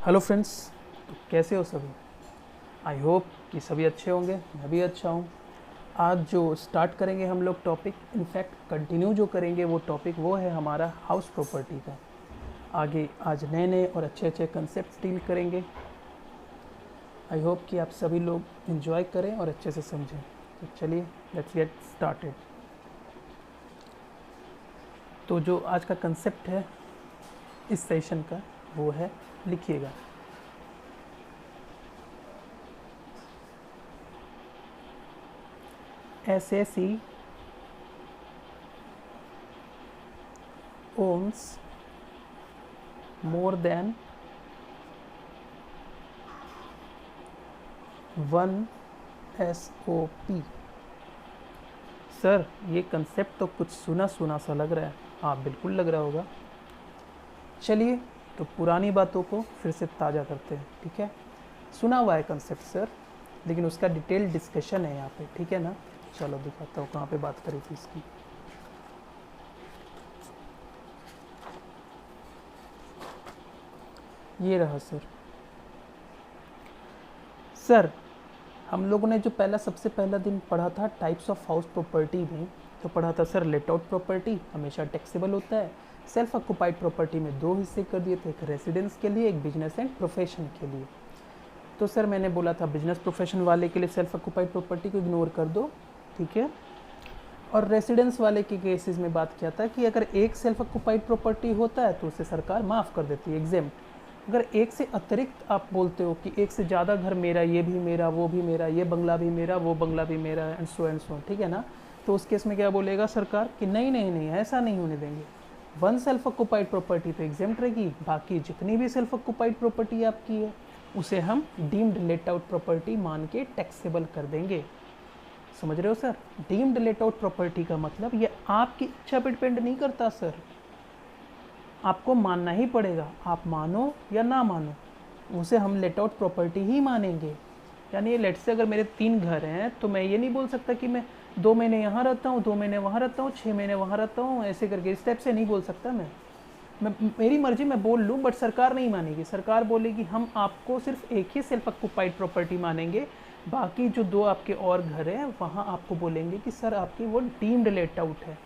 Hello friends, तो कैसे हो सभी। आई होप कि सभी अच्छे होंगे, मैं भी अच्छा हूँ। आज जो स्टार्ट करेंगे हम लोग टॉपिक, इनफैक्ट कंटिन्यू जो करेंगे वो टॉपिक वो है हमारा हाउस प्रॉपर्टी का। आगे आज नए नए और अच्छे अच्छे कंसेप्ट डील करेंगे। आई होप कि आप सभी लोग इन्जॉय करें और अच्छे से समझें। तो चलिए लेट्स गेट स्टार्टेड। तो जो आज का कंसेप्ट है इस सेशन का वो है, लिखिएगा, SSC owns more than one SOP। Sir ये कंसेप्ट तो कुछ सुना सुना सा लग रहा है। हाँ बिल्कुल लग रहा होगा। चलिए तो पुरानी बातों को फिर से ताज़ा करते हैं, ठीक है। सुना हुआ है कंसेप्ट सर, लेकिन उसका डिटेल डिस्कशन है यहाँ पे, ठीक है ना। चलो दिखाता हूँ कहाँ पे बात करी थी इसकी। ये रहा सर। सर हम लोगों ने जो सबसे पहला दिन पढ़ा था टाइप्स ऑफ हाउस प्रॉपर्टी में, तो पढ़ा था सर लेट आउट प्रॉपर्टी हमेशा टैक्सेबल होता है। सेल्फ ऑक्यूपाइड प्रॉपर्टी में दो हिस्से कर दिए थे, एक रेसिडेंस के लिए, एक बिजनेस एंड प्रोफेशन के लिए। तो सर मैंने बोला था बिजनेस प्रोफेशन वाले के लिए सेल्फ ऑक्यूपाइड प्रॉपर्टी को इग्नोर कर दो, ठीक है। और रेसिडेंस वाले के केसेस में बात किया था कि अगर एक सेल्फ ऑक्यूपाइड प्रॉपर्टी होता है तो उसे सरकार माफ़ कर देती है, एग्जेम्प्ट। अगर एक से अतिरिक्त आप बोलते हो कि एक से ज़्यादा घर मेरा, ये भी मेरा, वो भी मेरा, ये बंगला भी मेरा, वो बंगला भी मेरा, एंड सो, ठीक है ना। तो उस केस में क्या बोलेगा सरकार कि नहीं नहीं नहीं, ऐसा नहीं होने देंगे। वन सेल्फ ऑक्यूपाइड प्रॉपर्टी तो एग्जेम्प्ट रहेगी, बाकी जितनी भी सेल्फ ऑक्यूपाइड प्रॉपर्टी आपकी है उसे हम डीम्ड लेट आउट प्रॉपर्टी मान के टैक्सेबल कर देंगे। समझ रहे हो sir. Deemed let out property का मतलब ये आपकी इच्छा पर डिपेंड नहीं करता सर, आपको मानना ही पड़ेगा। आप मानो या ना मानो, उसे हम लेट आउट प्रॉपर्टी ही मानेंगे। यानी लेट से अगर मेरे 3 घर हैं तो मैं ये नहीं बोल सकता कि मैं 2 महीने यहाँ रहता हूँ, 2 महीने वहाँ रहता हूँ, 6 महीने वहाँ रहता हूँ, ऐसे करके इस टाइप से नहीं बोल सकता मैं मेरी मर्जी मैं बोल लूँ, बट सरकार नहीं मानेगी। सरकार बोलेगी हम आपको सिर्फ एक ही सेल्फ ऑक्यूपाइड प्रॉपर्टी मानेंगे, बाकी जो 2 आपके और घर हैं वहाँ आपको बोलेंगे कि सर आपकी वो डीम्ड लेट आउट है,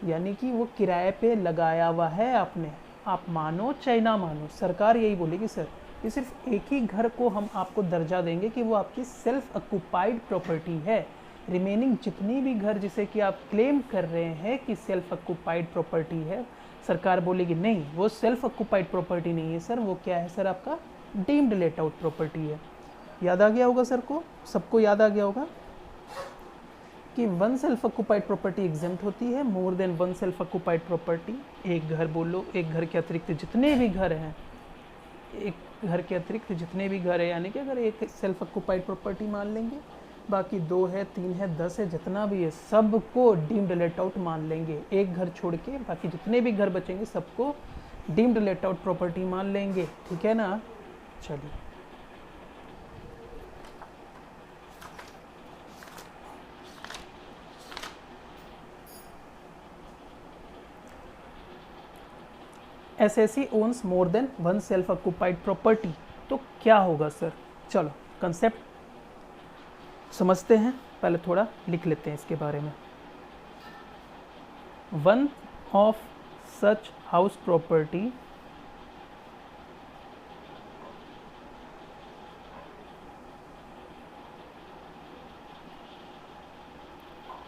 यानी कि वो किराए पे लगाया हुआ है आपने। आप मानो चाहे ना मानो, सरकार यही बोलेगी सर कि सिर्फ एक ही घर को हम आपको दर्जा देंगे कि वो आपकी सेल्फ ऑक्यूपाइड प्रॉपर्टी है। रिमेनिंग जितनी भी घर जिसे कि आप क्लेम कर रहे हैं कि सेल्फ ऑक्यूपाइड प्रॉपर्टी है, सरकार बोलेगी नहीं वो सेल्फ ऑक्यूपाइड प्रॉपर्टी नहीं है सर, वो क्या है सर, आपका डीम्ड लेट आउट प्रॉपर्टी है। याद आ गया होगा सर को, सबको याद आ गया होगा कि one self occupied property exempt होती है, मोर than one self occupied property. एक घर बोलो, एक घर के अतिरिक्त जितने भी घर हैं, एक घर के अतिरिक्त जितने भी घर है, यानी कि अगर एक सेल्फ ऑक्यूपाइड प्रॉपर्टी मान लेंगे, बाकी 2 है, 3 है, 10 है, जितना भी है सबको डीम्ड लेट आउट मान लेंगे। एक घर छोड़ के बाकी जितने भी घर बचेंगे सबको डीम्ड लेट आउट प्रॉपर्टी मान लेंगे, ठीक है ना। चलिए assessee owns more than one self occupied property, तो क्या होगा सर। चलो कंसेप्ट समझते हैं, पहले थोड़ा लिख लेते हैं इसके बारे में। One of such house property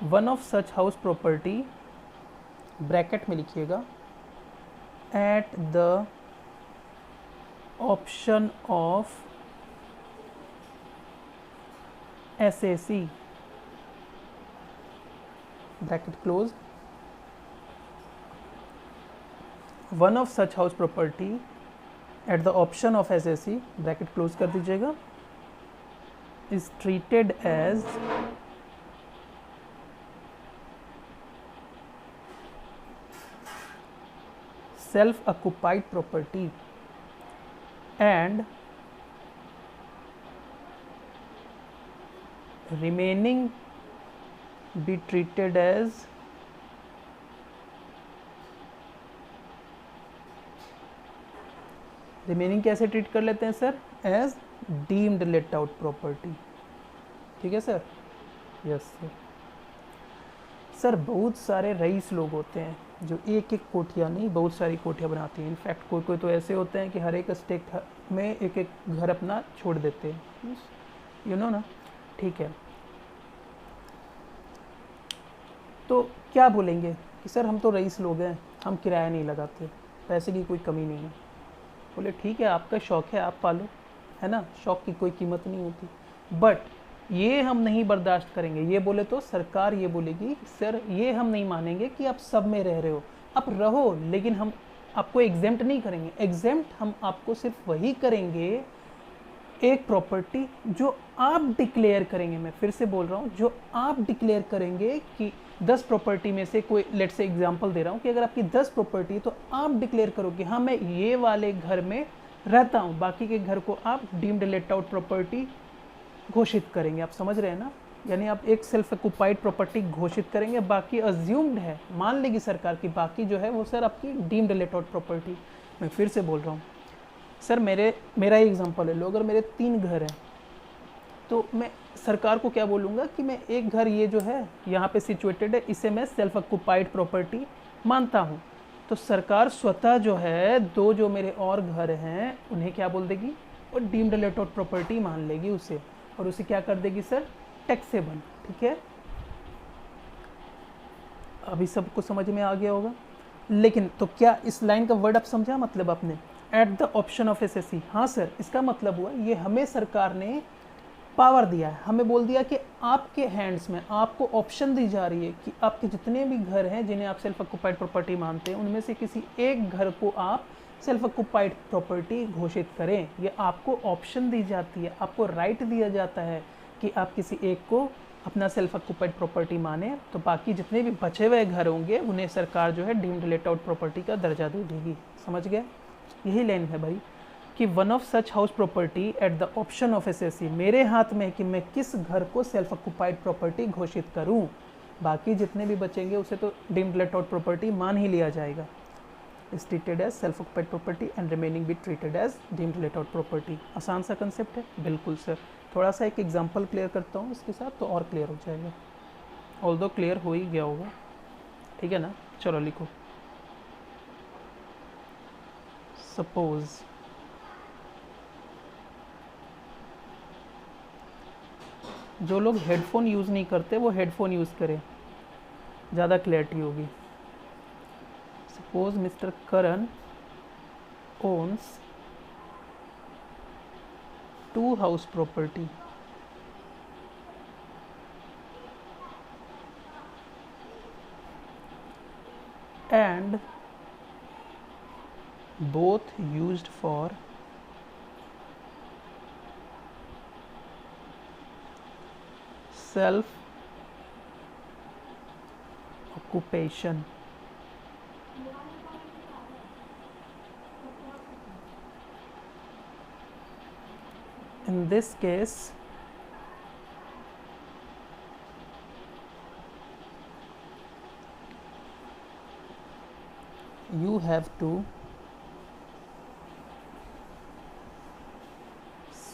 one of such house property, bracket में लिखिएगा, at the option of SAC, bracket close, one of such house property at the option of SAC, bracket close कर दीजिएगा, is treated as self occupied property and remaining be treated as remaining कैसे treat कर लेते हैं sir? As deemed let out property. ठीक है sir? Yes sir. Sir बहुत सारे रईस लोग होते हैं जो एक एक कोठिया नहीं बहुत सारी कोठियाँ बनाती हैं। इनफैक्ट कोई कोई तो ऐसे होते हैं कि हर एक स्टेट में एक एक घर अपना छोड़ देते हैं, यू नो ना। ठीक है, तो क्या बोलेंगे कि सर हम तो रईस लोग हैं, हम किराया नहीं लगाते, पैसे की कोई कमी नहीं है। बोले ठीक है, आपका शौक़ है, आप पालो, है ना, शौक़ की कोई कीमत नहीं होती। बट ये हम नहीं बर्दाश्त करेंगे। ये बोले तो सरकार ये बोलेगी सर ये हम नहीं मानेंगे कि आप सब में रह रहे हो, आप रहो, लेकिन हम आपको एग्जेम्प्ट नहीं करेंगे। एग्जेम्प्ट हम आपको सिर्फ वही करेंगे एक प्रॉपर्टी जो आप डिक्लेयर करेंगे। मैं फिर से बोल रहा हूँ, जो आप डिक्लेयर करेंगे कि 10 प्रॉपर्टी में से कोई, लेट से एग्जांपल दे रहा हूँ कि अगर आपकी 10 प्रॉपर्टी है तो आप डिक्लेयर करो कि हाँ मैं ये वाले घर में रहता हूँ, बाकी के घर को आप डीम्ड लेट आउट प्रॉपर्टी घोषित करेंगे। आप समझ रहे हैं ना? यानी आप एक सेल्फ ऑक्यूपाइड प्रॉपर्टी घोषित करेंगे, बाकी अज्यूम्ड है, मान लेगी सरकार की बाकी जो है वो सर आपकी डीम्ड लेट आउट प्रॉपर्टी। मैं फिर से बोल रहा हूँ सर, मेरा ही एग्जांपल है लो, अगर मेरे 3 घर हैं तो मैं सरकार को क्या बोलूँगा कि मैं एक घर ये जो है यहाँ पे सिचुएटेड है, इसे मैं सेल्फ ऑक्यूपाइड प्रॉपर्टी मानता हूँ। तो सरकार स्वतः जो है 2 जो मेरे और घर हैं उन्हें क्या बोल देगी, और डीम्ड लेट आउट प्रॉपर्टी मान लेगी उसे, और उसे क्या कर देगी सर, टैक्सेबल। ठीक है, अभी सबको समझ में आ गया होगा। लेकिन तो क्या इस लाइन का वर्ड आप समझा, मतलब आपने at the option of SSC. हाँ सर, इसका मतलब हुआ ये हमें सरकार ने पावर दिया है, हमें बोल दिया कि आपके हैंड्स में, आपको ऑप्शन दी जा रही है कि आपके जितने भी घर हैं जिन्हें आप सेल्फ ऑक्यूपाइड प्रॉपर्टी मानते हैं उनमें से किसी एक घर को आप सेल्फ ऑक्यूपाइड प्रॉपर्टी घोषित करें। ये आपको ऑप्शन दी जाती है, आपको राइट दिया जाता है कि आप किसी एक को अपना सेल्फ ऑक्यूपाइड प्रॉपर्टी माने, तो बाकी जितने भी बचे हुए घर होंगे उन्हें सरकार जो है डीम्ड लेट आउट प्रॉपर्टी का दर्जा दे देगी। समझ गए? यही लाइन है भाई कि one of such house property at the option of SSC, मेरे हाथ में है कि मैं किस घर को सेल्फ ऑक्यूपाइड प्रॉपर्टी घोषित करूं, बाकी जितने भी बचेंगे उसे तो डीम्ड लेट आउट प्रॉपर्टी मान ही लिया जाएगा। Is treated as self occupied property and remaining be treated as deemed let out property. आसान सा कंसेप्ट है, बिल्कुल सर। थोड़ा सा एक एग्जाम्पल क्लियर करता हूँ इसके साथ तो और क्लियर हो जाएगा, ऑल्दो क्लियर हो ही गया होगा। ठीक है ना? चलो लिखो। सपोज जो लोग हेडफोन यूज़ नहीं करते वो हेडफोन यूज़ करें, ज़्यादा क्लैरिटी होगी। Suppose mister Karan owns 2 house property and both used for self occupation. In this case, you have to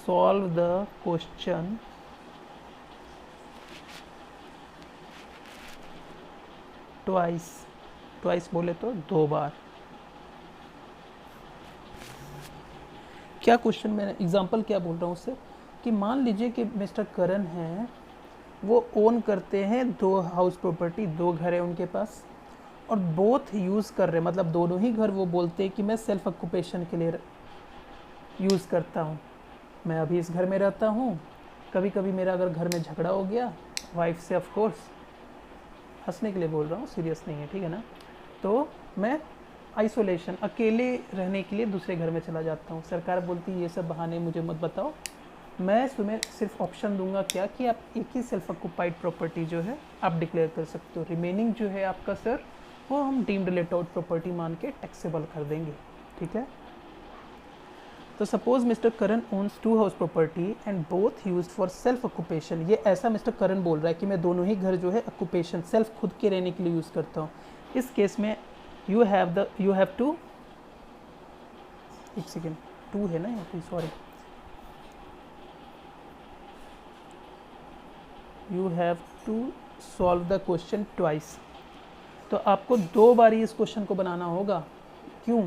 solve the question twice बोले तो 2 बार। क्या क्वेश्चन, मैंने एग्जांपल क्या बोल रहा हूँ उससे कि मान लीजिए कि मिस्टर करण हैं, वो ओन करते हैं 2 हाउस प्रॉपर्टी, 2 घर है उनके पास, और बोथ यूज़ कर रहे हैं, मतलब दोनों ही घर वो बोलते हैं कि मैं सेल्फ ऑक्यूपेशन के लिए यूज़ करता हूँ। मैं अभी इस घर में रहता हूँ, कभी कभी मेरा अगर घर में झगड़ा हो गया वाइफ से, ऑफ कोर्स हंसने के लिए बोल रहा हूँ, सीरियस नहीं है, ठीक है ना, तो मैं आइसोलेशन, अकेले रहने के लिए दूसरे घर में चला जाता हूँ। सरकार बोलती है ये सब बहाने मुझे मत बताओ, मैं तुम्हें सिर्फ ऑप्शन दूंगा क्या कि आप एक ही सेल्फ ऑक्यूपाइड प्रॉपर्टी जो है आप डिक्लेयर कर सकते हो, रिमेनिंग जो है आपका सर वो हम डीम्ड लेट आउट प्रॉपर्टी मान के टैक्सेबल कर देंगे। ठीक है, तो suppose mister Karan owns 2 house property and both used for self occupation. ये ऐसा मिस्टर करण बोल रहा है कि मैं दोनों ही घर जो है ऑक्यूपेशन, सेल्फ खुद के रहने के लिए यूज़ करता हूँ। इस केस में यू हैव टू, एक सेकेंड, 2 है ना यहाँ पे, sorry, you have to solve the question twice. तो आपको 2 बार इस क्वेश्चन को बनाना होगा। क्यों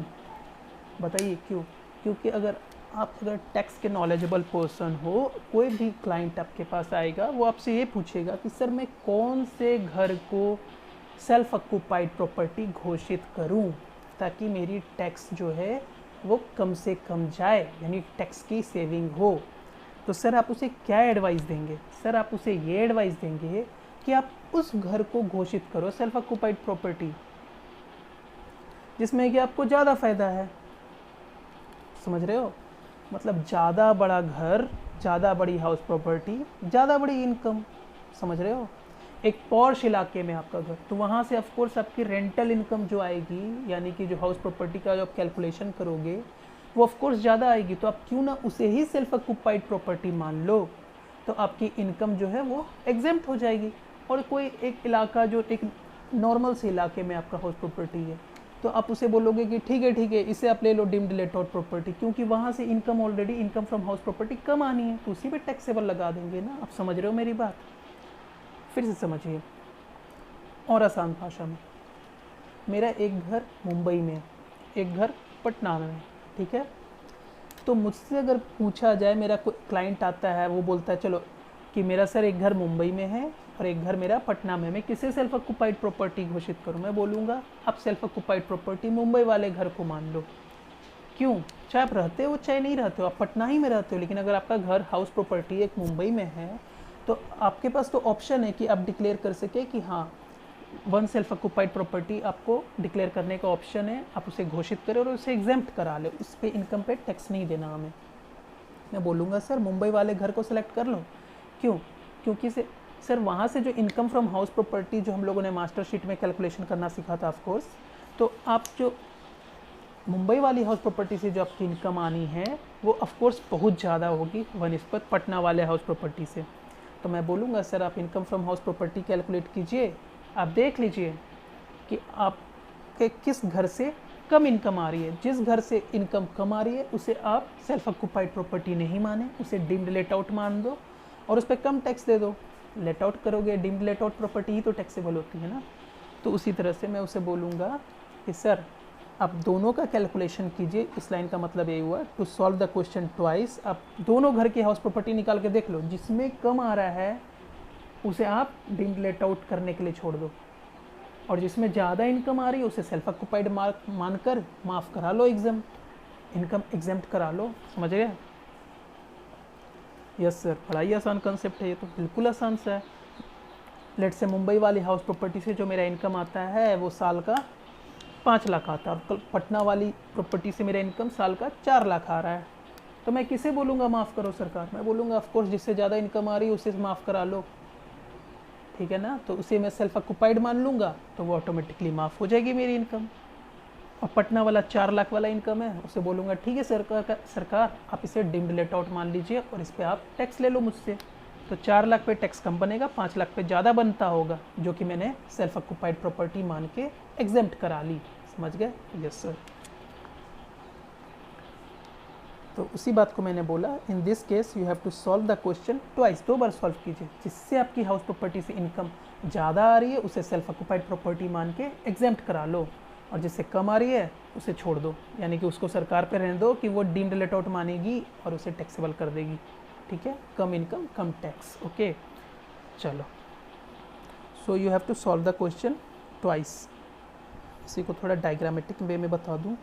बताइए क्यों? क्योंकि अगर टैक्स के नॉलेजेबल पर्सन हो, कोई भी क्लाइंट आपके पास आएगा, वो आपसे ये पूछेगा कि सर मैं कौन से घर को सेल्फ ऑक्यूपाइड प्रॉपर्टी घोषित करूं ताकि मेरी टैक्स जो है वो कम से कम जाए, यानी टैक्स की सेविंग हो। तो सर आप उसे क्या एडवाइस देंगे? सर आप उसे ये एडवाइस देंगे कि आप उस घर को घोषित करो सेल्फ ऑक्यूपाइड प्रॉपर्टी जिसमें कि आपको ज़्यादा फ़ायदा है। समझ रहे हो? मतलब ज़्यादा बड़ा घर, ज़्यादा बड़ी हाउस प्रॉपर्टी, ज़्यादा बड़ी इनकम। समझ रहे हो? एक पॉश इलाके में आपका घर, तो वहाँ से ऑफ कोर्स आपकी रेंटल इनकम जो आएगी, यानी कि जो हाउस प्रॉपर्टी का जो आप कैलकुलेशन करोगे वो ऑफ कोर्स ज़्यादा आएगी। तो आप क्यों ना उसे ही सेल्फ ऑक्यूपाइड प्रॉपर्टी मान लो, तो आपकी इनकम जो है वो एग्जेम्प्ट हो जाएगी। और कोई एक इलाका जो एक नॉर्मल से इलाके में आपका हाउस प्रॉपर्टी है, तो आप उसे बोलोगे कि ठीक है इसे आप ले लो डीम्ड लेट आउट प्रॉपर्टी, क्योंकि वहाँ से income already income from house property कम आनी है, तो उसी पे टैक्सेबल लगा देंगे ना। आप समझ रहे हो मेरी बात? फिर से समझिए और आसान भाषा में। मेरा एक घर मुंबई में, एक घर पटना में, ठीक है? तो मुझसे अगर पूछा जाए, मेरा कोई क्लाइंट आता है, वो बोलता है चलो कि मेरा सर एक घर मुंबई में है और एक घर मेरा पटना में, मैं किसे सेल्फ ऑक्यूपाइड प्रॉपर्टी घोषित करूं? मैं बोलूँगा आप सेल्फ ऑक्यूपाइड प्रॉपर्टी मुंबई वाले घर को मान लो। क्यों? चाहे आप रहते हो चाहे नहीं रहते हो, आप पटना ही में रहते हो, लेकिन अगर आपका घर हाउस प्रॉपर्टी एक मुंबई में है, तो आपके पास तो ऑप्शन है कि आप डिक्लेयर कर सके कि हाँ, वन सेल्फ ऑक्यूपाइड प्रॉपर्टी आपको डिक्लेयर करने का ऑप्शन है, आप उसे घोषित करें और उसे एग्जेम्प्ट करा ले, उस पर इनकम पे टैक्स नहीं देना हमें। मैं बोलूँगा सर मुंबई वाले घर को सिलेक्ट कर लो। क्यों? क्योंकि सर वहाँ से जो इनकम फ्रॉम हाउस प्रॉपर्टी जो हम लोगों ने मास्टर शीट में कैलकुलेशन करना सीखा था ऑफकोर्स, तो आप जो मुंबई वाली हाउस प्रॉपर्टी से जो आपकी इनकम आनी है वो ऑफकोर्स बहुत ज़्यादा होगी वनिस्पत पटना वाले हाउस प्रॉपर्टी से। तो मैं बोलूँगा सर आप income from house property calculate कीजिए, आप देख लीजिए कि आपके किस घर से कम इनकम आ रही है। जिस घर से इनकम कम आ रही है उसे आप सेल्फ ऑक्यूपाइड प्रॉपर्टी नहीं माने, उसे डीम्ड लेट आउट मान दो और उस पर कम टैक्स दे दो। लेट आउट करोगे, डीम्ड लेट आउट प्रॉपर्टी ही तो टैक्सेबल होती है ना। तो उसी तरह से मैं उसे बोलूँगा कि सर आप दोनों का कैलकुलेशन कीजिए। इस लाइन का मतलब यही हुआ to solve the question twice. आप दोनों घर की हाउस प्रॉपर्टी निकाल के देख लो, जिसमें कम आ रहा है उसे आप डीम्ड लेट आउट करने के लिए छोड़ दो, और जिसमें ज़्यादा इनकम आ रही है उसे सेल्फ ऑक्यूपाइड मानकर माफ़ करा लो, इनकम एग्जेम्प्ट करा लो। समझ गए? यस सर, बड़ा ही आसान कंसेप्ट है ये तो, बिल्कुल आसान सा है। लेट से मुंबई वाली हाउस प्रॉपर्टी से जो मेरा इनकम आता है वो साल का 5 लाख आता है, और पटना वाली प्रॉपर्टी से मेरा इनकम साल का 4 लाख आ रहा है। तो मैं किसे बोलूँगा माफ़ करो सरकार? मैं बोलूँगा ऑफकोर्स जिससे ज़्यादा इनकम आ रही है उसे माफ़ करा लो, ठीक है ना। तो उसे मैं सेल्फ ऑक्यूपाइड मान लूँगा तो वो ऑटोमेटिकली माफ़ हो जाएगी मेरी इनकम। और पटना वाला 4 लाख वाला इनकम है, उसे बोलूँगा ठीक है सरकार आप इसे डीम्ड लेट आउट मान लीजिए और इस पर आप टैक्स ले लो मुझसे। तो 4 लाख पे टैक्स कम बनेगा, 5 लाख पे ज़्यादा बनता होगा, जो कि मैंने सेल्फ ऑक्यूपाइड प्रॉपर्टी मान के एग्जेम्प्ट करा ली। समझ गए? Yes sir. तो उसी बात को मैंने बोला, in this case you have to solve the question twice, 2 बार सॉल्व कीजिए। जिससे आपकी हाउस प्रॉपर्टी से इनकम ज़्यादा आ रही है उसे सेल्फ ऑक्यूपाइड प्रॉपर्टी मान के एग्जेम्प्ट करा लो, और जिससे कम आ रही है उसे छोड़ दो, यानी कि उसको सरकार पे रहने दो कि वो डीम्ड लेट आउट मानेगी और उसे टैक्सेबल कर देगी। ठीक है? कम इनकम कम टैक्स। ओके चलो, so you have to solve the question twice. इसी को थोड़ा डायग्रामेटिक वे में बता दूं।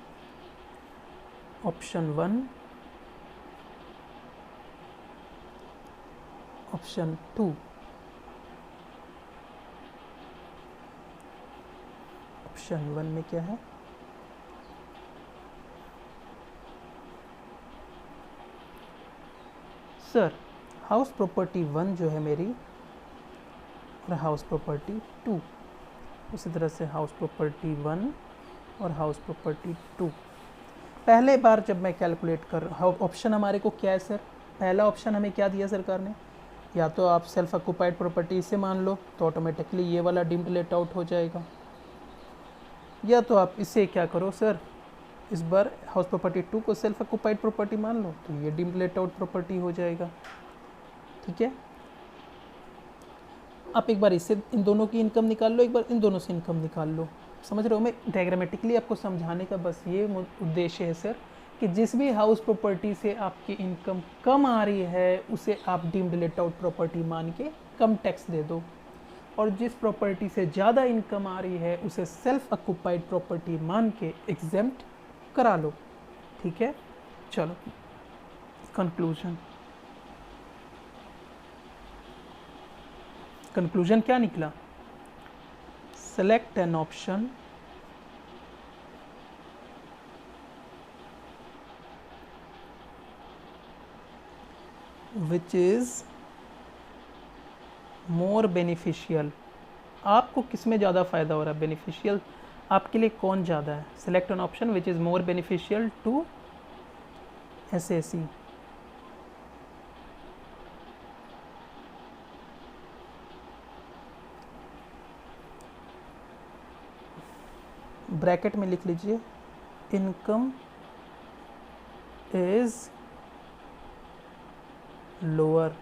ऑप्शन 1, ऑप्शन 2, ऑप्शन 1 में क्या है? सर हाउस प्रॉपर्टी 1 जो है मेरी और हाउस प्रॉपर्टी 2, उसी तरह से हाउस प्रॉपर्टी 1 और हाउस प्रॉपर्टी 2। पहले बार जब मैं कैलकुलेट कर ऑप्शन हमारे को क्या है सर? पहला ऑप्शन हमें क्या दिया सरकार ने? या तो आप सेल्फ ऑक्यूपाइड प्रॉपर्टी इसे मान लो तो ऑटोमेटिकली ये वाला डीम्ड लेट आउट हो जाएगा, या तो आप इसे क्या करो सर, इस बार हाउस प्रॉपर्टी 2 को सेल्फ ऑक्यूपाइड प्रॉपर्टी मान लो तो ये डीम्ड लेट आउट प्रॉपर्टी हो जाएगा। ठीक है, आप एक बार इससे इन दोनों की इनकम निकाल लो, एक बार इन दोनों से इनकम निकाल लो। समझ रहे हो, मैं डायग्रामेटिकली आपको समझाने का बस ये उद्देश्य है सर कि जिस भी हाउस प्रॉपर्टी से आपकी इनकम कम आ रही है उसे आप डीम्ड लेट आउट प्रॉपर्टी मान के कम टैक्स दे दो, और जिस प्रॉपर्टी से ज़्यादा इनकम आ रही है उसे सेल्फ ऑक्यूपाइड प्रॉपर्टी मान के एग्जेम्प्ट करा लो। ठीक है, चलो कंक्लूजन क्या निकला? Select an option which is more beneficial. आपको किस में ज़्यादा फ़ायदा हो रहा है? बेनिफिशियल आपके लिए कौन ज़्यादा है? Select an option which is more beneficial to assessee. Bracket में लिख लीजिए इनकम इज लोअर।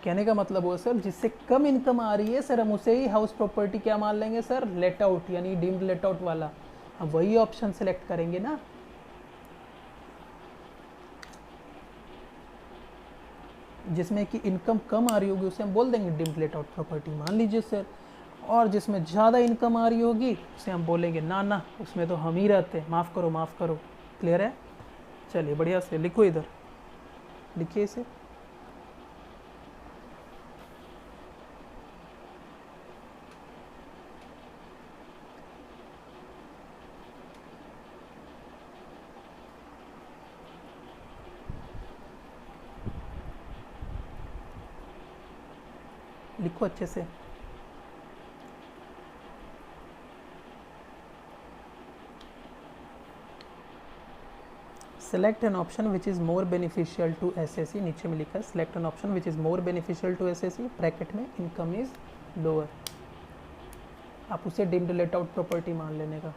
कहने का मतलब वो सर जिससे कम इनकम आ रही है सर हम उसे ही हाउस प्रॉपर्टी क्या मान लेंगे सर? लेट आउट, यानी डीम्ड लेट आउट वाला। हम वही ऑप्शन सेलेक्ट करेंगे ना। जिसमें कि इनकम कम आ रही होगी उसे हम बोल देंगे डीम्ड लेट आउट प्रॉपर्टी मान लीजिए सर, और जिसमें ज़्यादा इनकम आ रही होगी उसे हम बोलेंगे ना ना उसमें तो हम ही रहते हैं, माफ़ करो माफ़ करो। क्लियर है? चलिए बढ़िया से लिखो, इधर लिखिए इसे। लिखो अच्छे से। Select an option which is more beneficial to assessee. नीचे में लिखा है select an option which is more beneficial to assessee, bracket में इनकम इज लोअर। आप उसे डीम्ड लेट आउट प्रॉपर्टी मान लेने का।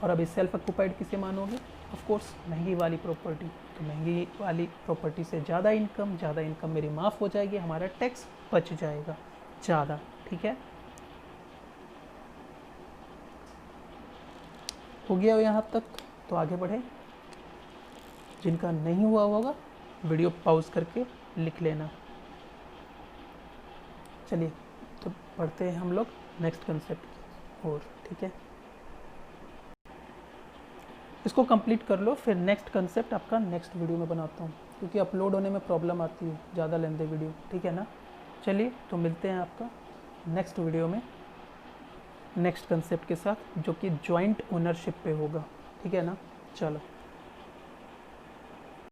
और अभी सेल्फ ऑक्यूपाइड किसे मानोगे? ऑफ कोर्स महंगी वाली प्रॉपर्टी। तो महंगी वाली प्रॉपर्टी से ज़्यादा इनकम मेरी माफ़ हो जाएगी, हमारा टैक्स बच जाएगा ज़्यादा। ठीक है, हो गया यहाँ तक? तो आगे बढ़े। जिनका नहीं हुआ होगा वीडियो पॉज करके लिख लेना। चलिए तो पढ़ते हैं हम लोग नेक्स्ट कंसेप्ट और। ठीक है, इसको कंप्लीट कर लो, फिर नेक्स्ट कंसेप्ट आपका नेक्स्ट वीडियो में बनाता हूँ, क्योंकि अपलोड होने में प्रॉब्लम आती है ज़्यादा लेंथी वीडियो। ठीक है ना? चलिए तो मिलते हैं आपका नेक्स्ट वीडियो में नेक्स्ट कंसेप्ट के साथ, जो कि जॉइंट ओनरशिप पे होगा। ठीक है ना? चलो।